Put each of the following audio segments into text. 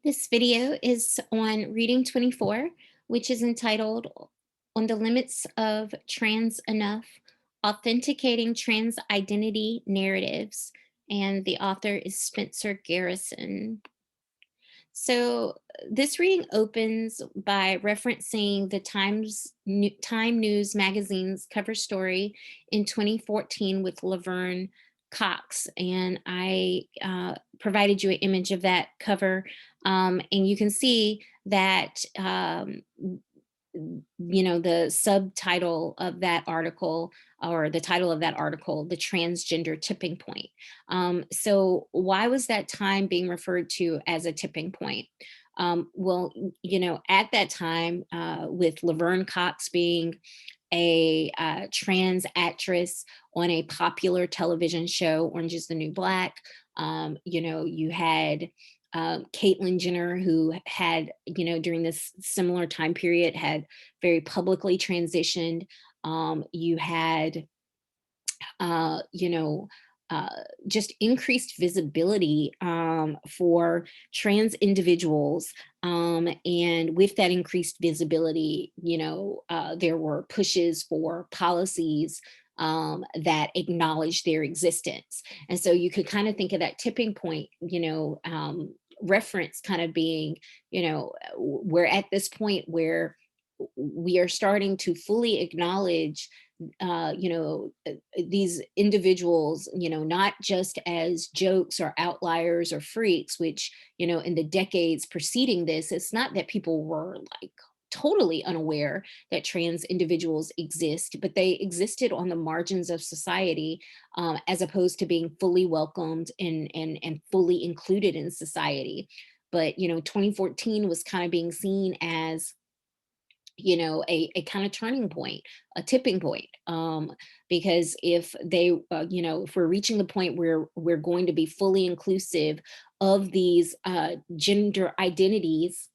This video is on reading 24, which is entitled On the Limits of Trans Enough, Authenticating Trans Identity Narratives. And the author is Spencer Garrison. So this reading opens by referencing the Time News magazine's cover story in 2014 with Laverne Cox, and I provided you an image of that cover, and you can see that the subtitle of that article, or the title of that article, the transgender tipping point. So why was that time being referred to as a tipping point? Well, at that time, with Laverne Cox being a trans actress on a popular television show, Orange is the New Black. You had Caitlyn Jenner, who had, during this similar time period, had very publicly transitioned. You had, uh, you know, just increased visibility for trans individuals. And with that increased visibility, there were pushes for policies that acknowledge their existence. And so you could kind of think of that tipping point, reference kind of being, we're at this point where we are starting to fully acknowledge these individuals, not just as jokes or outliers or freaks, which, in the decades preceding this, it's not that people were like totally unaware that trans individuals exist, but they existed on the margins of society, as opposed to being fully welcomed and fully included in society. But 2014 was kind of being seen as a kind of turning point, a tipping point. Because if they, if we're reaching the point where we're going to be fully inclusive of these gender identities,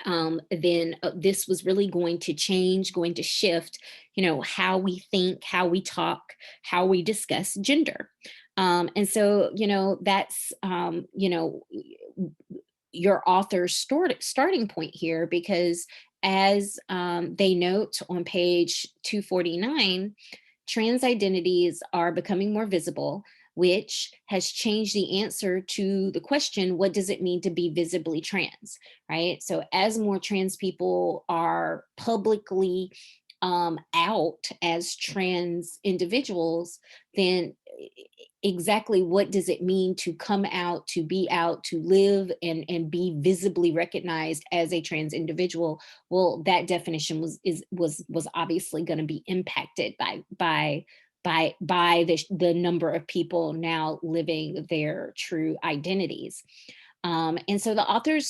then this was really going to change, going to shift, how we think, how we talk, how we discuss gender. And so, that's, your author's starting point here, because as they note on page 249, trans identities are becoming more visible, which has changed the answer to the question, what does it mean to be visibly trans, right? So as more trans people are publicly out as trans individuals, then exactly what does it mean to come out, to live and be visibly recognized as a trans individual? Well, that definition was obviously going to be impacted by the number of people now living their true identities. And so the author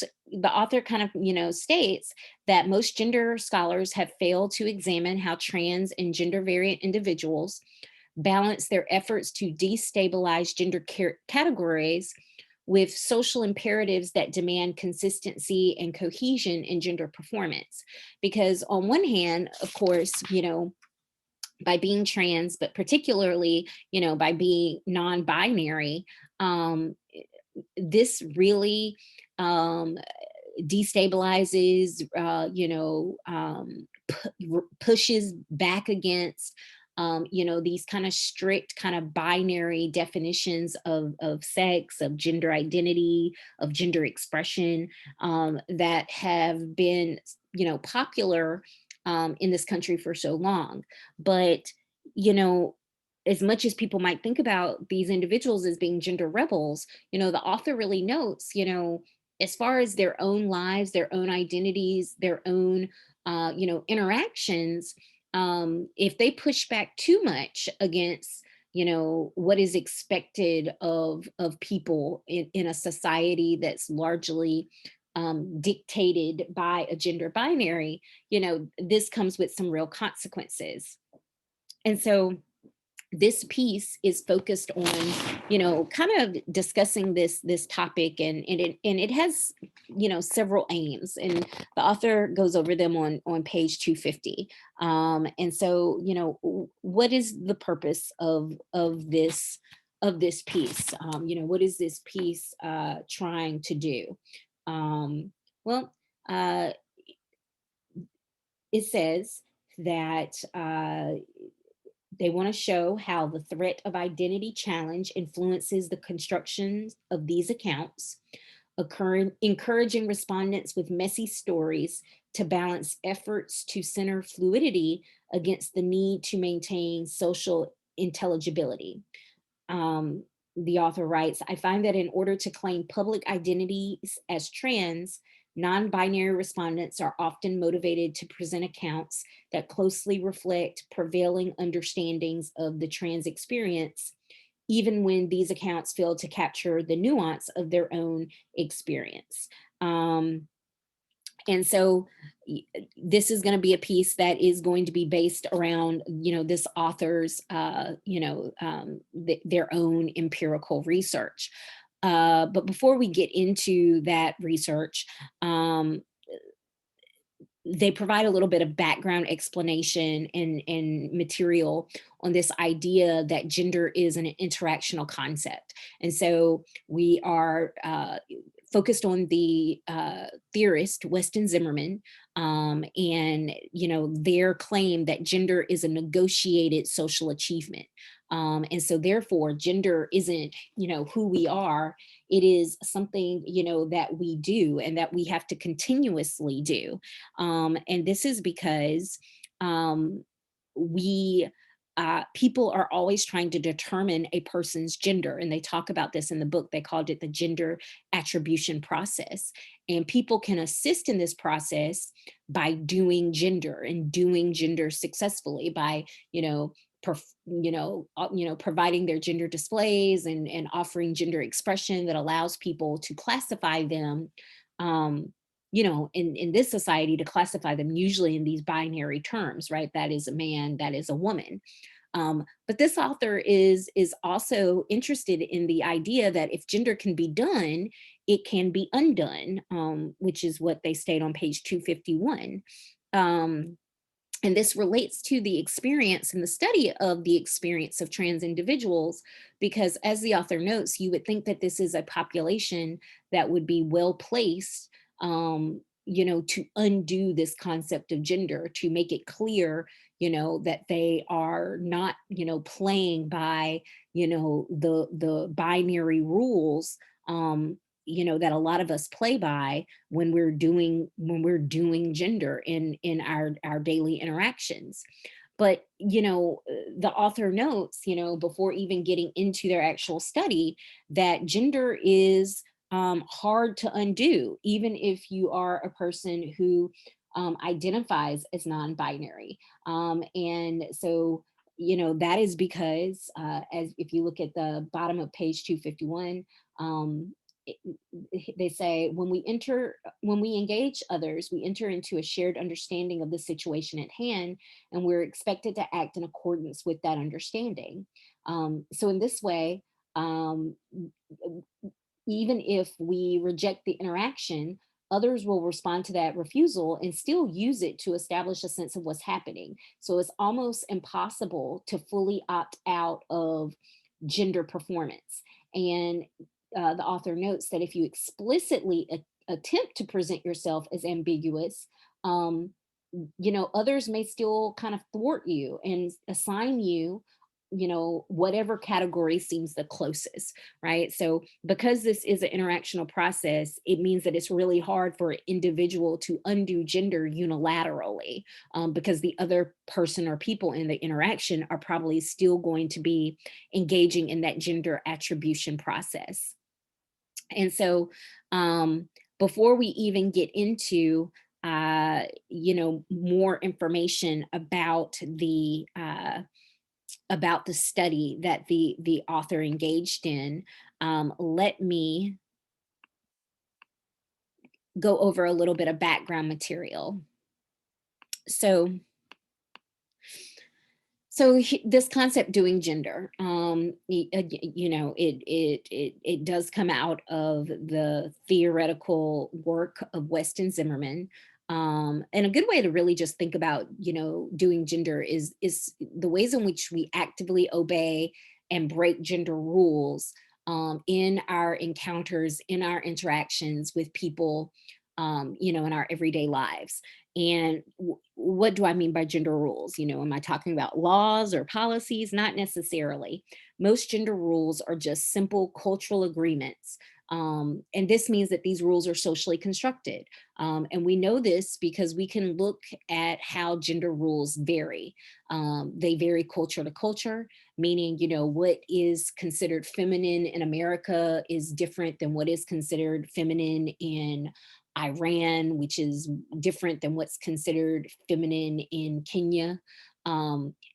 kind of, states that most gender scholars have failed to examine how trans and gender variant individuals balance their efforts to destabilize gender categories with social imperatives that demand consistency and cohesion in gender performance. Because on one hand, of course, by being trans, but particularly, by being non-binary, this really destabilizes, pushes back against, these kind of strict, kind of binary definitions of sex, of gender identity, of gender expression, that have been, popular in this country for so long. But, you know, as much as people might think about these individuals as being gender rebels, the author really notes, as far as their own lives, their own identities, their own, interactions, if they push back too much against, what is expected of people in a society that's largely dictated by a gender binary, this comes with some real consequences. And so this piece is focused on, kind of discussing this topic, and it has, several aims, and the author goes over them on page 250. And so, what is the purpose of this piece? What is this piece trying to do? Um, well, uh, it says that they want to show how the threat of identity challenge influences the constructions of these accounts, encouraging respondents with messy stories to balance efforts to center fluidity against the need to maintain social intelligibility. um, the author writes, I find that in order to claim public identities as trans, non binary respondents are often motivated to present accounts that closely reflect prevailing understandings of the trans experience, even when these accounts fail to capture the nuance of their own experience. Um, and so this is going to be a piece that is going to be based around, this author's, their own empirical research. But before we get into that research, um, they provide a little bit of background explanation and material on this idea that gender is an interactional concept. And so we are focused on the theorist Weston Zimmerman, and their claim that gender is a negotiated social achievement. And so therefore gender isn't who we are. It is something that we do and that we have to continuously do. And this is because we people are always trying to determine a person's gender. And they talk about this in the book. They called it the gender attribution process. And people can assist in this process by doing gender and doing gender successfully by, providing their gender displays and offering gender expression that allows people to classify them, um, in this society, to classify them usually in these binary terms, right? That is a man, that is a woman. But this author is also interested in the idea that if gender can be done, it can be undone, which is what they state on page 251. Um, and this relates to the experience and the study of the experience of trans individuals, because as the author notes, you would think that this is a population that would be well placed, to undo this concept of gender, to make it clear, that they are not, playing by, the binary rules, that a lot of us play by when we're doing gender in our daily interactions. But the author notes, before even getting into their actual study, that gender is hard to undo, even if you are a person who identifies as non-binary. And so that is because, as if you look at the bottom of page 251, it, they say, when we engage others, we enter into a shared understanding of the situation at hand, and we're expected to act in accordance with that understanding. So in this way, um, even if we reject the interaction, others will respond to that refusal and still use it to establish a sense of what's happening. So it's almost impossible to fully opt out of gender performance. And the author notes that if you explicitly attempt to present yourself as ambiguous, um, others may still kind of thwart you and assign you, whatever category seems the closest, right? So because this is an interactional process, it means that it's really hard for an individual to undo gender unilaterally, because the other person or people in the interaction are probably still going to be engaging in that gender attribution process. And so, before we even get into more information about the study that the author engaged in, let me go over a little bit of background material. So this concept, doing gender, it does come out of the theoretical work of Weston Zimmerman. And a good way to really just think about, doing gender is the ways in which we actively obey and break gender rules, in our encounters, in our interactions with people, in our everyday lives. And what do I mean by gender rules? Am I talking about laws or policies? Not necessarily. Most gender rules are just simple cultural agreements. And this means that these rules are socially constructed. And we know this because we can look at how gender rules vary. They vary culture to culture, meaning, what is considered feminine in America is different than what is considered feminine in Iran, which is different than what's considered feminine in Kenya.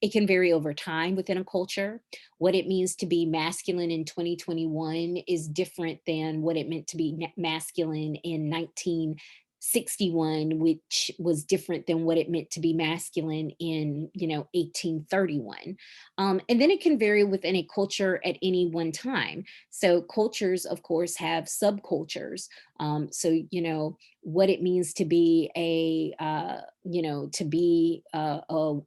It can vary over time within a culture. What it means to be masculine in 2021 is different than what it meant to be masculine in 1961, which was different than what it meant to be masculine in 1831. And then it can vary within a culture at any one time. So cultures, of course, have subcultures. So what it means to be a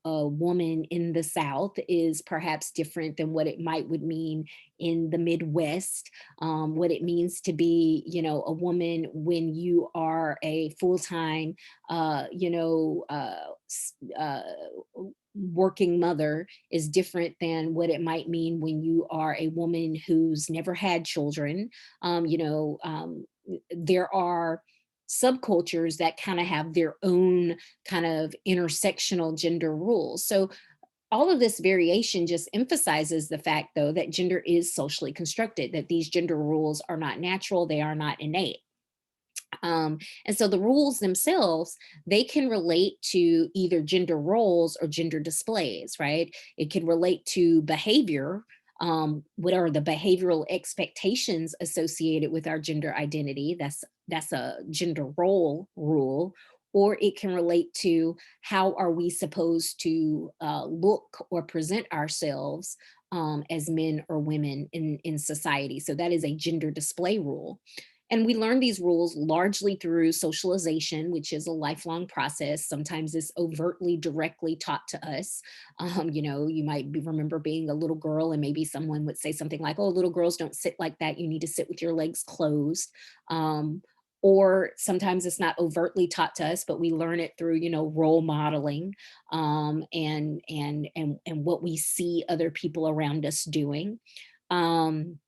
woman in the South is perhaps different than what it would mean in the Midwest. What it means to be, a woman when you are a full-time, working mother is different than what it might mean when you are a woman who's never had children. There are subcultures that kind of have their own kind of intersectional gender rules. So all of this variation just emphasizes the fact, though, that gender is socially constructed, that these gender rules are not natural, they are not innate. And so the rules themselves, they can relate to either gender roles or gender displays, right? It can relate to behavior. What are the behavioral expectations associated with our gender identity? That's a gender role rule. Or it can relate to how are we supposed to look or present ourselves as men or women in society. So that is a gender display rule. And we learn these rules largely through socialization, which is a lifelong process. Sometimes it's overtly, directly taught to us. You might remember being a little girl, and maybe someone would say something like, "Oh, little girls don't sit like that. You need to sit with your legs closed." Or sometimes it's not overtly taught to us, but we learn it through, role modeling, and what we see other people around us doing. Um,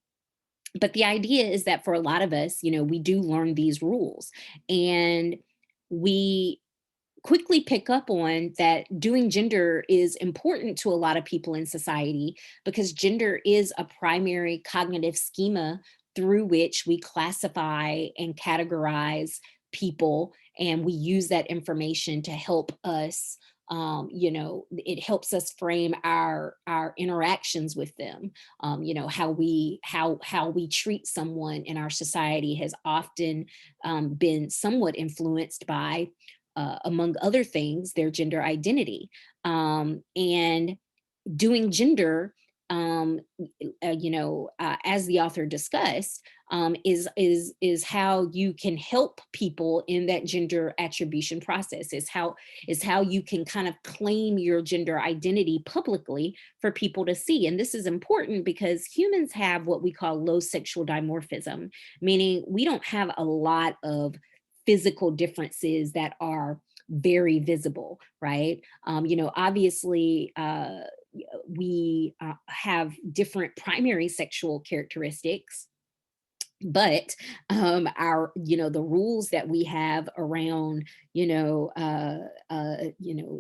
but the idea is that for a lot of us, we do learn these rules, and we quickly pick up on that doing gender is important to a lot of people in society because gender is a primary cognitive schema through which we classify and categorize people, and we use that information to help us. It helps us frame our interactions with them. How we treat someone in our society has often been somewhat influenced by, among other things, their gender identity. And doing gender, as the author discussed, is how you can help people in that gender attribution process. Is how you can kind of claim your gender identity publicly for people to see. And this is important because humans have what we call low sexual dimorphism, meaning we don't have a lot of physical differences that are very visible, right? Obviously, we have different primary sexual characteristics, but the rules that we have around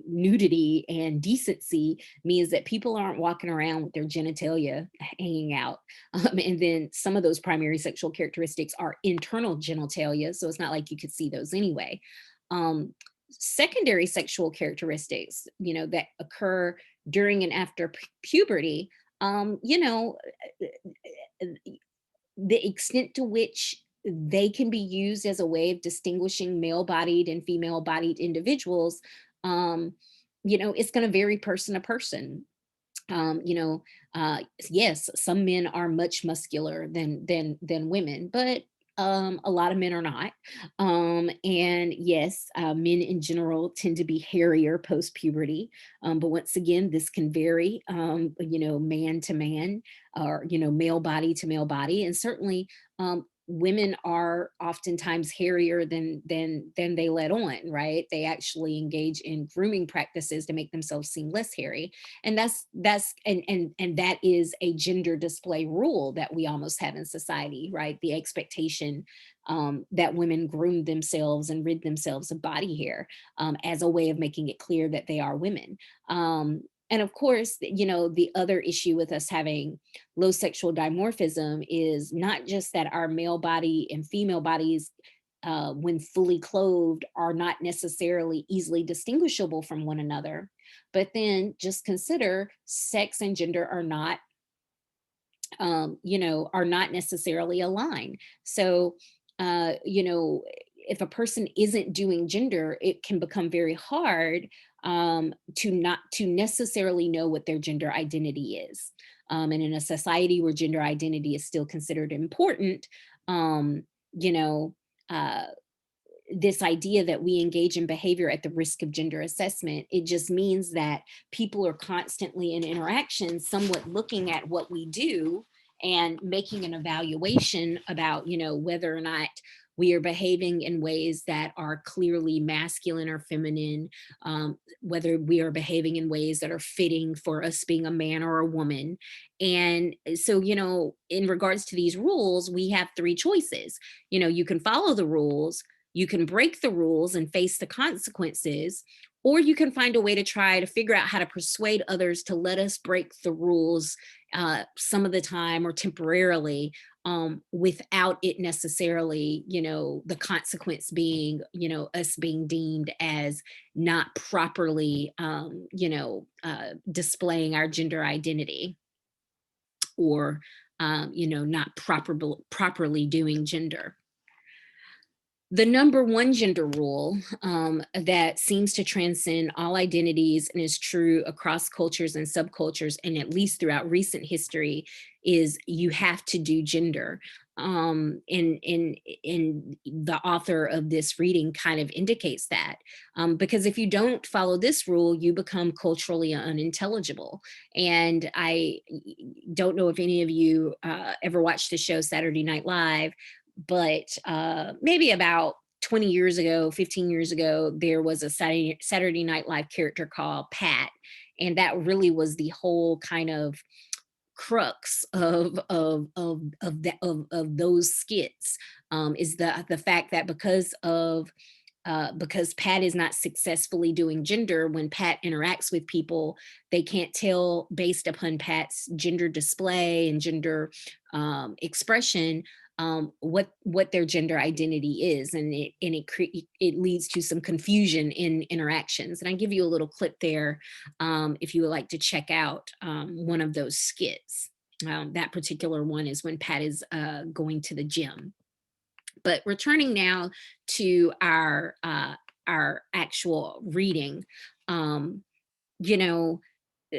nudity and decency means that people aren't walking around with their genitalia hanging out. And then some of those primary sexual characteristics are internal genitalia, so it's not like you could see those anyway. Secondary sexual characteristics, that occur during and after puberty, the extent to which they can be used as a way of distinguishing male-bodied and female-bodied individuals, um, it's going to vary person to person. um, you know, yes, some men are much muscular than women, but A lot of men are not. And yes, men in general tend to be hairier post puberty. But once again, this can vary, man to man, or, male body to male body. And certainly, women are oftentimes hairier than they let on, right? They actually engage in grooming practices to make themselves seem less hairy. And and that is a gender display rule that we almost have in society, right? The expectation, that women groom themselves and rid themselves of body hair, as a way of making it clear that they are women. And of course, the other issue with us having low sexual dimorphism is not just that our male body and female bodies, when fully clothed, are not necessarily easily distinguishable from one another, but then just consider sex and gender are not necessarily aligned. So, if a person isn't doing gender, it can become very hard, to not to necessarily know what their gender identity is. And in a society where gender identity is still considered important, um, you know, uh, this idea that we engage in behavior at the risk of gender assessment, it just means that people are constantly in interaction, somewhat looking at what we do and making an evaluation about, whether or not we are behaving in ways that are clearly masculine or feminine, whether we are behaving in ways that are fitting for us being a man or a woman. And so, in regards to these rules, we have three choices. You can follow the rules, you can break the rules and face the consequences, or you can find a way to try to figure out how to persuade others to let us break the rules, some of the time or temporarily, without it necessarily, the consequence being, us being deemed as not properly, displaying our gender identity, or, not properly doing gender. The number one gender rule, that seems to transcend all identities and is true across cultures and subcultures, and at least throughout recent history, is you have to do gender. In the author of this reading kind of indicates that, because if you don't follow this rule, you become culturally unintelligible. And I don't know if any of you ever watched the show Saturday Night Live, but maybe about 20 years ago, 15 years ago, there was a Saturday Night Live character called Pat. And that really was the whole kind of crux of those skits, is the fact that because Pat is not successfully doing gender, when Pat interacts with people, they can't tell based upon Pat's gender display and gender, expression, what their gender identity is, and it leads to some confusion in interactions. And I give you a little clip there, if you would like to check out, one of those skits. That particular one is when Pat is going to the gym. But returning now to our actual reading, um, you know, uh,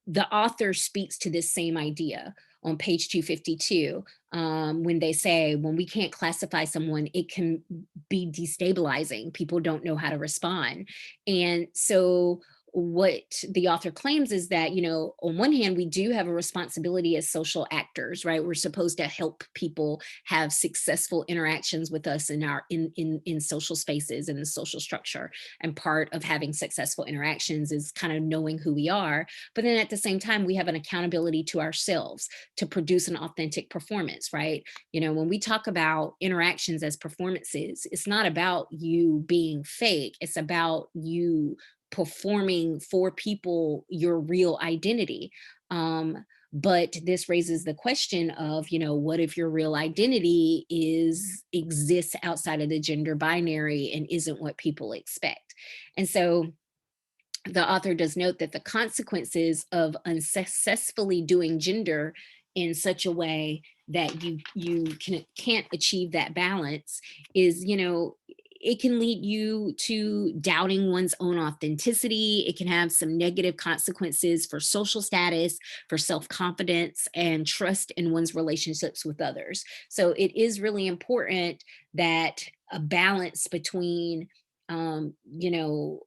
the author speaks to this same idea on page 252, when they say, when we can't classify someone, it can be destabilizing. People don't know how to respond. And so what the author claims is that, on one hand, we do have a responsibility as social actors, right? We're supposed to help people have successful interactions with us in our in social spaces and the social structure. And part of having successful interactions is kind of knowing who we are. But then at the same time, we have an accountability to ourselves to produce an authentic performance, right? When we talk about interactions as performances, it's not about you being fake, it's about you performing for people your real identity. But this raises the question of, what if your real identity exists outside of the gender binary and isn't what people expect? And so the author does note that the consequences of unsuccessfully doing gender in such a way that you can't achieve that balance is, it can lead you to doubting one's own authenticity. It can have some negative consequences for social status, for self-confidence, and trust in one's relationships with others. So it is really important that a balance between you know,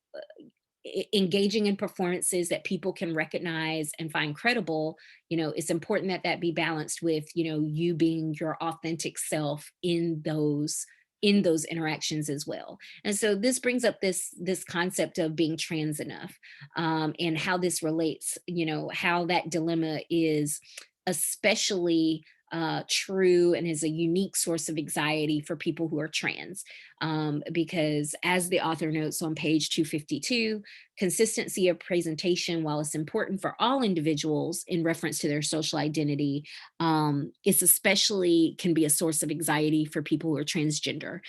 engaging in performances that people can recognize and find credible. It's important that that be balanced with, you being your authentic self in those interactions as well. And so this brings up this concept of being trans enough, and how this relates, how that dilemma is especially true and is a unique source of anxiety for people who are trans. Because as the author notes on page 252, consistency of presentation, while it's important for all individuals in reference to their social identity, it's especially can be a source of anxiety for people who are transgender,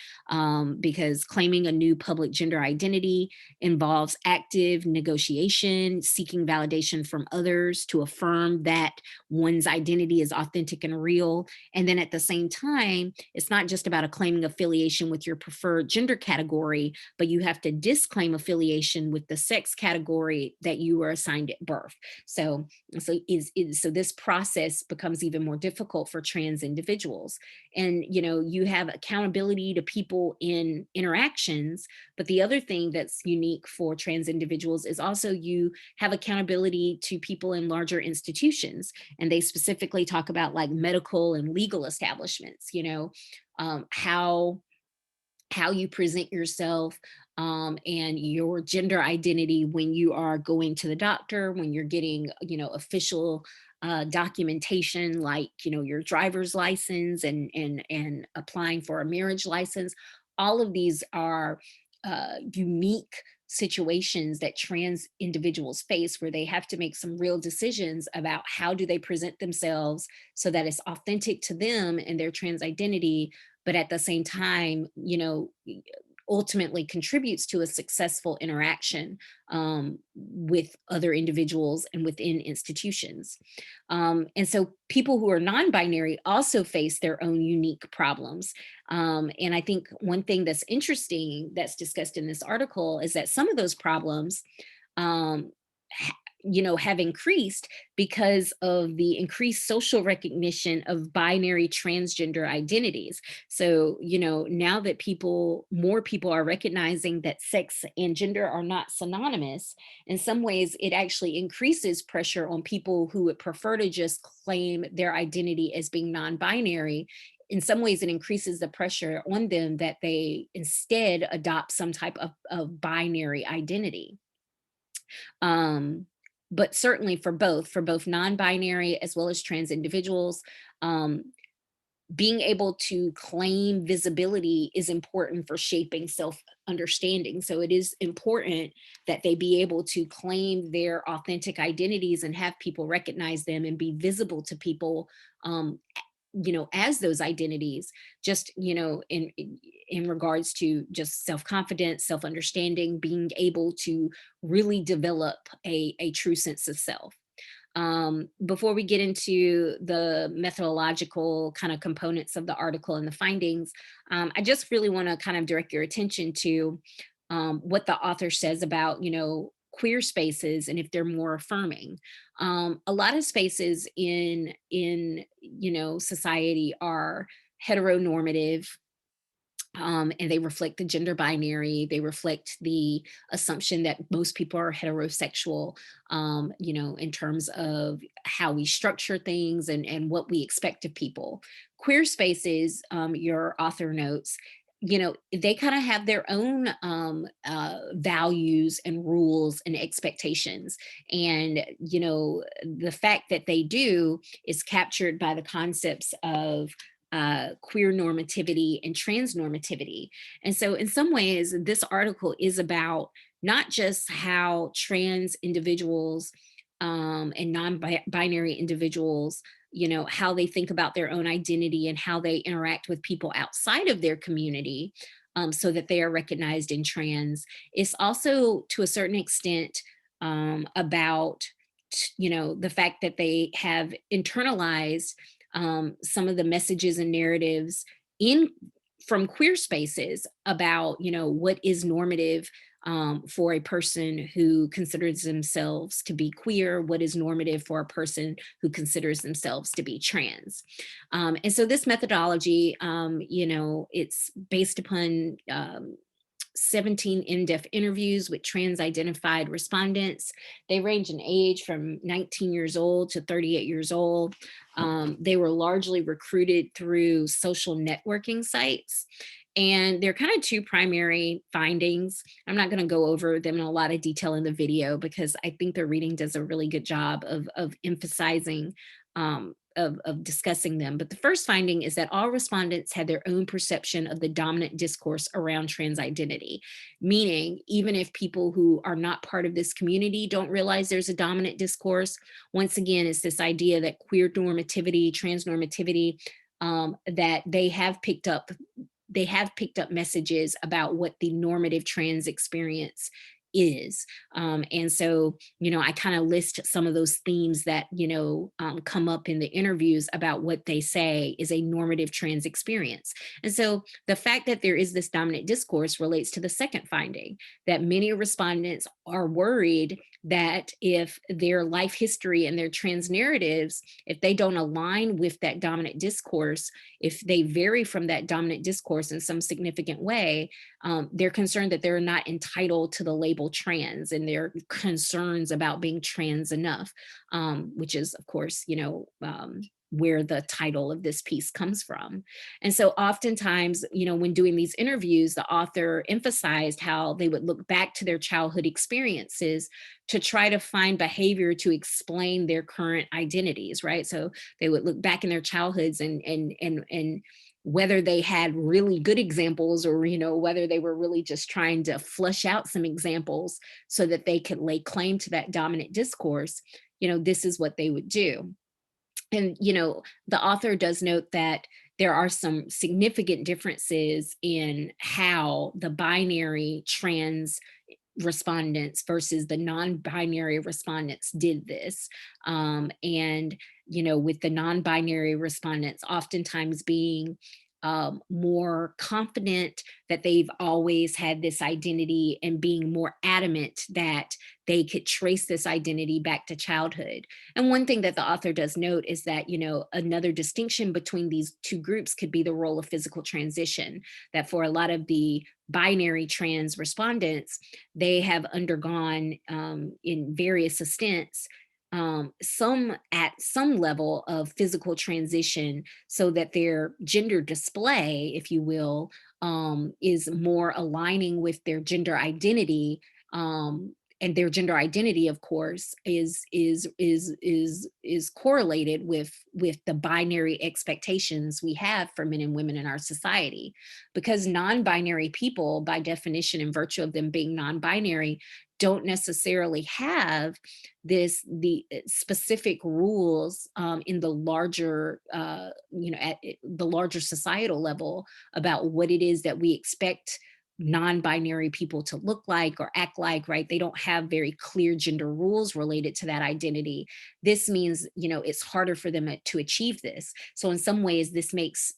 because claiming a new public gender identity involves active negotiation, seeking validation from others to affirm that one's identity is authentic and real. And then at the same time, it's not just about a claiming affiliation with your preferred gender category, but you have to disclaim affiliation with the sex category that you were assigned at birth. So, so this process becomes even more difficult for trans individuals. And you have accountability to people in interactions, but the other thing that's unique for trans individuals is also you have accountability to people in larger institutions. And they specifically talk about like medical and legal establishments, how you present yourself, and your gender identity when you are going to the doctor, when you're getting, official documentation like, your driver's license, and applying for a marriage license. All of these are unique situations that trans individuals face where they have to make some real decisions about how do they present themselves so that it's authentic to them and their trans identity, but at the same time, ultimately contributes to a successful interaction with other individuals and within institutions. And so people who are non-binary also face their own unique problems. And I think one thing that's interesting that's discussed in this article is that some of those problems um, have increased because of the increased social recognition of binary transgender identities. So, now that more people are recognizing that sex and gender are not synonymous, in some ways it actually increases pressure on people who would prefer to just claim their identity as being non-binary. In some ways, it increases the pressure on them that they instead adopt some type of binary identity. Um, but certainly for both non-binary as well as trans individuals, um, being able to claim visibility is important for shaping self understanding. So it is important that they be able to claim their authentic identities and have people recognize them and be visible to people, as those identities, just in regards to just self-confidence, self-understanding, being able to really develop a true sense of self. Before we get into the methodological kind of components of the article and the findings, I just really want to kind of direct your attention to what the author says about, queer spaces and if they're more affirming. A lot of spaces in society are heteronormative, and they reflect the gender binary. They reflect the assumption that most people are heterosexual, in terms of how we structure things and what we expect of people. Queer spaces, your author notes, they kind of have their own values and rules and expectations. And, the fact that they do is captured by the concepts of queer normativity and trans normativity. And so, in some ways, this article is about not just how trans individuals and non binary individuals, how they think about their own identity and how they interact with people outside of their community, so that they are recognized in trans. It's also, to a certain extent, about the fact that they have internalized some of the messages and narratives in from queer spaces about, what is normative for a person who considers themselves to be queer, what is normative for a person who considers themselves to be trans. And so this methodology, it's based upon 17 in-depth interviews with trans-identified respondents. They range in age from 19 years old to 38 years old. They were largely recruited through social networking sites. And there are kind of two primary findings. I'm not going to go over them in a lot of detail in the video because I think the reading does a really good job of emphasizing of discussing them. But the first finding is that all respondents had their own perception of the dominant discourse around trans identity, meaning even if people who are not part of this community don't realize there's a dominant discourse, once again, it's this idea that queer normativity, trans normativity, that they have picked up messages about what the normative trans experience is. And so, I kind of list some of those themes that, come up in the interviews about what they say is a normative trans experience. And so the fact that there is this dominant discourse relates to the second finding, that many respondents are worried that if their life history and their trans narratives, if they don't align with that dominant discourse, if they vary from that dominant discourse in some significant way, they're concerned that they're not entitled to the label trans, and their concerns about being trans enough, which is, of course, where the title of this piece comes from. And so oftentimes, when doing these interviews, the author emphasized how they would look back to their childhood experiences to try to find behavior to explain their current identities, right? So they would look back in their childhoods and whether they had really good examples or whether they were really just trying to flush out some examples so that they could lay claim to that dominant discourse, this is what they would do. And the author does note that there are some significant differences in how the binary trans respondents versus the non-binary respondents did this. And, with the non-binary respondents oftentimes being more confident that they've always had this identity and being more adamant that they could trace this identity back to childhood. And one thing that the author does note is that, another distinction between these two groups could be the role of physical transition, that for a lot of the binary trans respondents, they have undergone in various extents some at some level of physical transition so that their gender display, if you will, is more aligning with their gender identity. And their gender identity, of course, is correlated with the binary expectations we have for men and women in our society, because non-binary people, by definition, in virtue of them being non-binary, don't necessarily have the specific rules in the larger at the larger societal level about what it is that we expect non-binary people to look like or act like, right? They don't have very clear gender rules related to that identity. This means, it's harder for them to achieve this. So in some ways, this makes,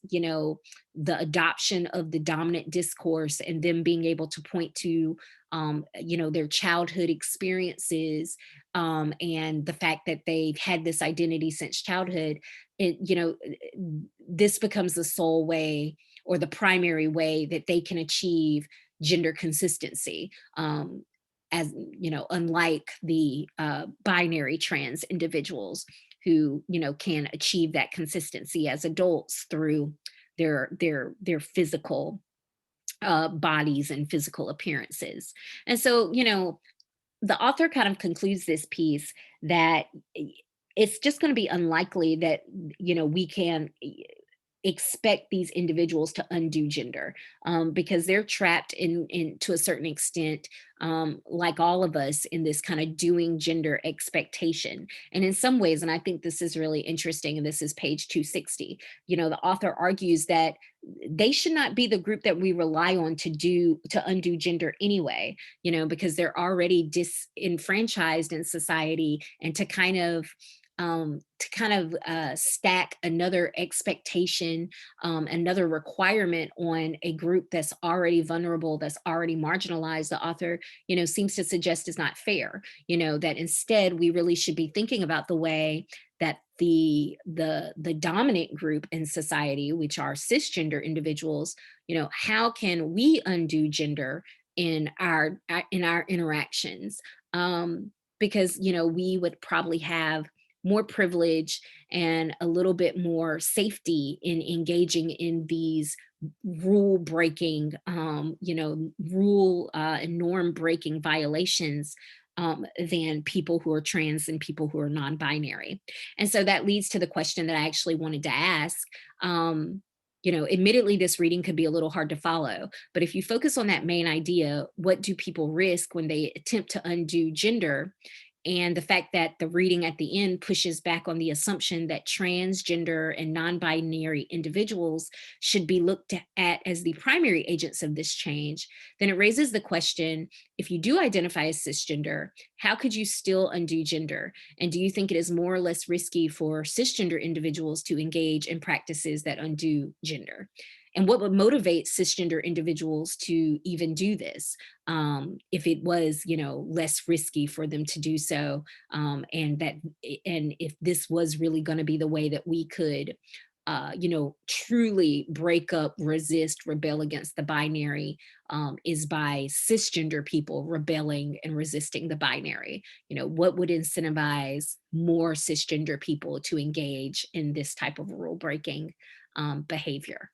the adoption of the dominant discourse and them being able to point to, their childhood experiences, and the fact that they've had this identity since childhood, this becomes the sole way or the primary way that they can achieve gender consistency. As unlike the binary trans individuals who can achieve that consistency as adults through their physical bodies and physical appearances. And so the author kind of concludes this piece that it's just going to be unlikely that we can expect these individuals to undo gender, because they're trapped in to a certain extent, like all of us, in this kind of doing gender expectation. And in some ways, and I think this is really interesting, and this is page 260, the author argues that they should not be the group that we rely on to undo gender anyway, because they're already disenfranchised in society, and to kind of to kind of stack another expectation, another requirement on a group that's already vulnerable, that's already marginalized, the author, seems to suggest is not fair. That instead we really should be thinking about the way that the dominant group in society, which are cisgender individuals, how can we undo gender in our interactions? Because we would probably have more privilege and a little bit more safety in engaging in these rule breaking, rule and norm breaking violations, than people who are trans and people who are non-binary. And so that leads to the question that I actually wanted to ask. Admittedly, this reading could be a little hard to follow, but if you focus on that main idea, what do people risk when they attempt to undo gender? And the fact that the reading at the end pushes back on the assumption that transgender and non binary individuals should be looked at as the primary agents of this change, then it raises the question, if you do identify as cisgender, how could you still undo gender? And do you think it is more or less risky for cisgender individuals to engage in practices that undo gender? And what would motivate cisgender individuals to even do this, if it was, less risky for them to do so, and if this was really going to be the way that we could, truly break up, resist, rebel against the binary, is by cisgender people rebelling and resisting the binary. What would incentivize more cisgender people to engage in this type of rule breaking behavior?